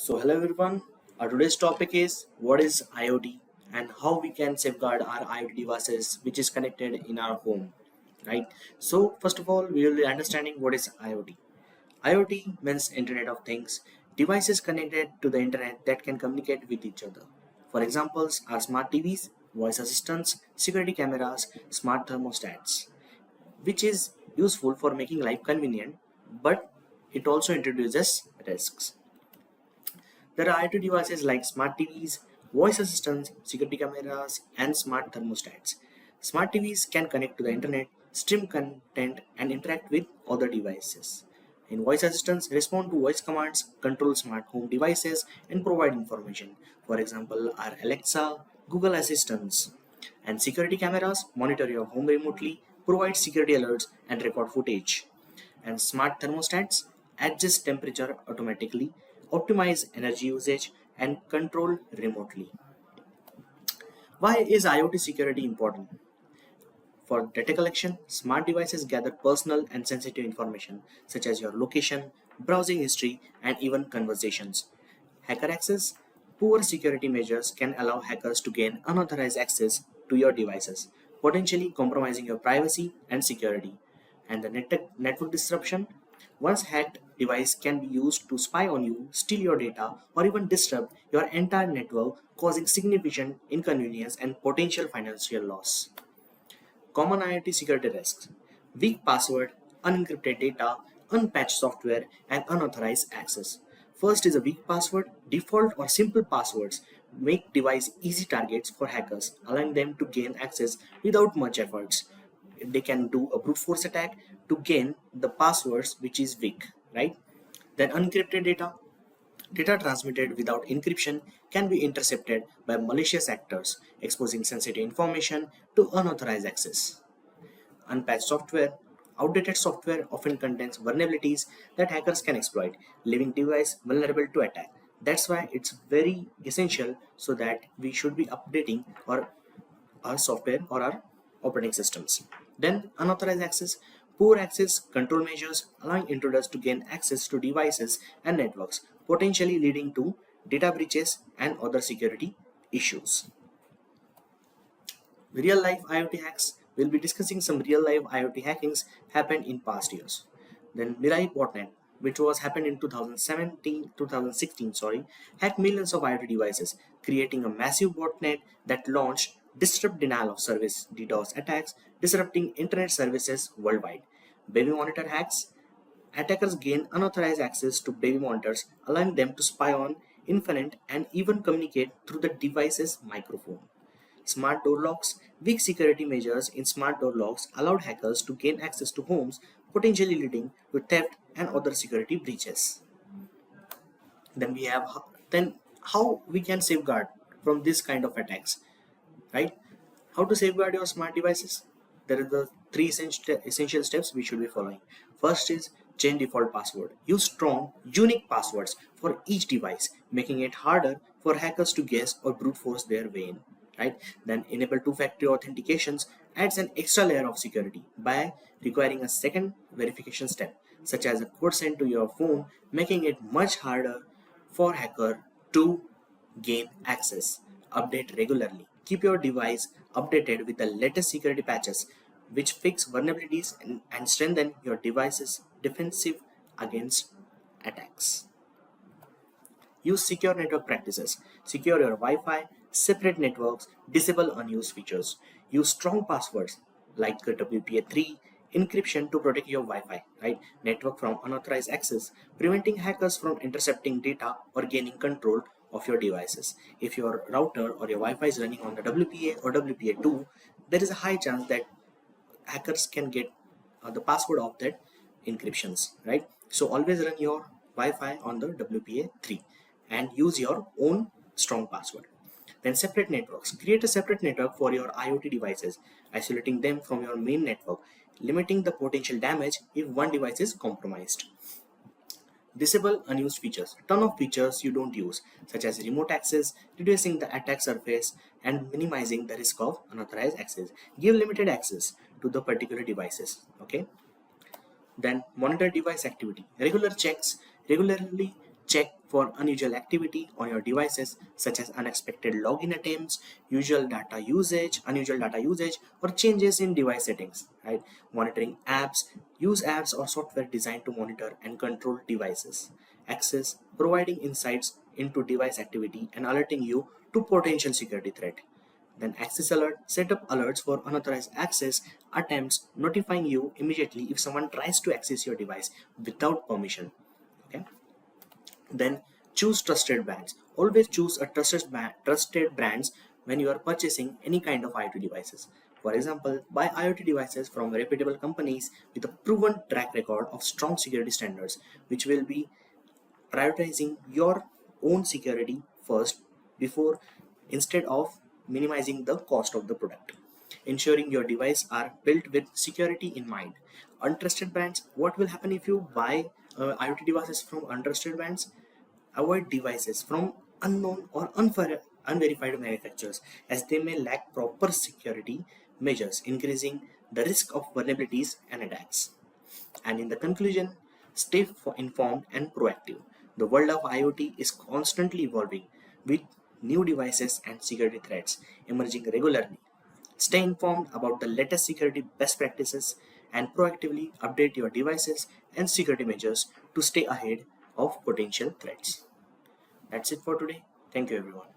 Hello everyone. Our today's topic is what is IoT and how we can safeguard our IoT devices which is connected in our home, right? So, first of all, we will be understanding what is IoT. IoT means Internet of Things, devices connected to the internet that can communicate with each other. For examples are smart TVs, voice assistants, security cameras, smart thermostats, which is useful for making life convenient, but it also introduces risks. There are IoT devices like smart TVs, voice assistants, security cameras, and smart thermostats. Smart TVs can connect to the internet, stream content, and interact with other devices. And voice assistants respond to voice commands, control smart home devices, and provide information. For example, are Alexa, Google Assistants. And security cameras monitor your home remotely, provide security alerts, and record footage. And smart thermostats adjust temperature automatically, optimize energy usage, and control remotely. Why is IoT security important? For data collection, smart devices gather personal and sensitive information such as your location, browsing history, and even conversations. Hacker access. Poor security measures can allow hackers to gain unauthorized access to your devices, potentially compromising your privacy and security. And the network disruption. Once hacked device can be used to spy on you, steal your data, or even disrupt your entire network, causing significant inconvenience and potential financial loss. Common IoT security risks: weak password, unencrypted data, unpatched software, and unauthorized access. First is a weak password. Default or simple passwords make device easy targets for hackers, allowing them to gain access without much efforts. They can do a brute force attack to gain the passwords which is weak, right? Then unencrypted data. Data transmitted without encryption can be intercepted by malicious actors, exposing sensitive information to unauthorized access. Unpatched software. Outdated software often contains vulnerabilities that hackers can exploit, leaving device vulnerable to attack. That's why it's very essential so that we should be updating our software or our operating systems. Then unauthorized access. Poor access control measures allowing intruders to gain access to devices and networks, potentially leading to data breaches and other security issues. Real life IoT hacks. We'll be discussing some real life IoT hackings happened in past years. Then Mirai Botnet, which was happened in 2016, hacked millions of IoT devices, creating a massive botnet that launched disrupt denial of service DDoS attacks, disrupting internet services worldwide. Baby monitor hacks. Attackers gain unauthorized access to baby monitors, allowing them to spy on infant and even communicate through the device's microphone. Smart door locks. Weak security measures in smart door locks allowed hackers to gain access to homes, potentially leading to theft and other security breaches. Then we have then how we can safeguard from this kind of attacks, right? How to safeguard your smart devices? There are the three essential steps we should be following. First is change default password. Use strong, unique passwords for each device, making it harder for hackers to guess or brute force their way in. Right? Then enable two-factor authentications adds an extra layer of security by requiring a second verification step, such as a code sent to your phone, making it much harder for hacker to gain access. Update regularly. Keep your device updated with the latest security patches, which fix vulnerabilities and strengthen your device's defensive against attacks. Use secure network practices. Secure your Wi-Fi, separate networks, disable unused features. Use strong passwords like WPA3 encryption to protect your Wi-Fi, right? Network from unauthorized access, preventing hackers from intercepting data or gaining control of your devices. If your router or your Wi-Fi is running on the WPA or WPA2, there is a high chance that hackers can get the password of that encryptions, right? So always run your Wi-Fi on the WPA3 and use your own strong password. Then separate networks. Create a separate network for your IoT devices, isolating them from your main network, limiting the potential damage if one device is compromised. Disable unused features. Turn off features you don't use, such as remote access, reducing the attack surface, and minimizing the risk of unauthorized access. Give limited access to the particular devices. Okay. Then monitor device activity. Regularly check for unusual activity on your devices such as unexpected login attempts, unusual data usage, or changes in device settings, right? Monitoring apps, use apps or software designed to monitor and control devices. Access, providing insights into device activity and alerting you to potential security threat. Then access alert, set up alerts for unauthorized access attempts, notifying you immediately if someone tries to access your device without permission. Okay. Then choose trusted brands. Always choose a trusted brands when you are purchasing any kind of IoT devices. For example, buy IoT devices from reputable companies with a proven track record of strong security standards, which will be prioritizing your own security first before instead of minimizing the cost of the product. Ensuring your device are built with security in mind. Untrusted brands, what will happen if you buy IoT devices from untrusted brands? Avoid devices from unknown or unverified manufacturers as they may lack proper security measures, increasing the risk of vulnerabilities and attacks. And in the conclusion, stay informed and proactive. The world of IoT is constantly evolving with new devices and security threats emerging regularly. Stay informed about the latest security best practices and proactively update your devices and security measures to stay ahead of potential threats. That's it for today. Thank you, everyone.